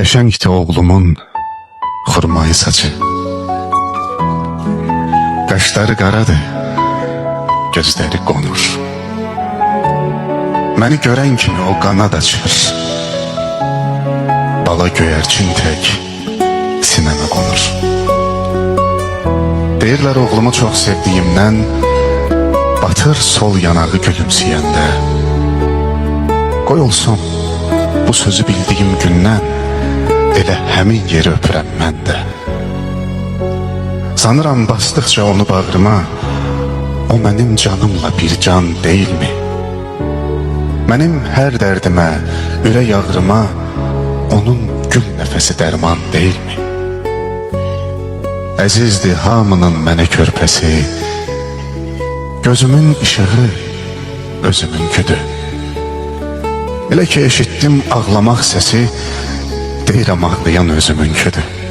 Qəşəngdir oğlumun xurmayı saçı. Qaşları qaradır, gözləri qonur. Məni görən kimi o qanad açır. Bala göyərçin tək sinəmə qonur. Deyirlər oğlumu çox sevdiyimdən batır sol yanağı gülümsəyəndə. Qoy olsun bu sözü bildiyim gündən elə həmin yeri öpürəm mən də. Sanıram basdıqca onu bağrıma, o mənim canımla bir can deyilmi? Mənim hər dərdimə, ürək ağrıma onun gül nəfəsi dərman deyilmi? Əzizdir hamının mənə körpəsi, gözümün işığı, özümün küdü. Elə ki eşitdim ağlamaq səsi, deyirəm ağlayan özümün küdü.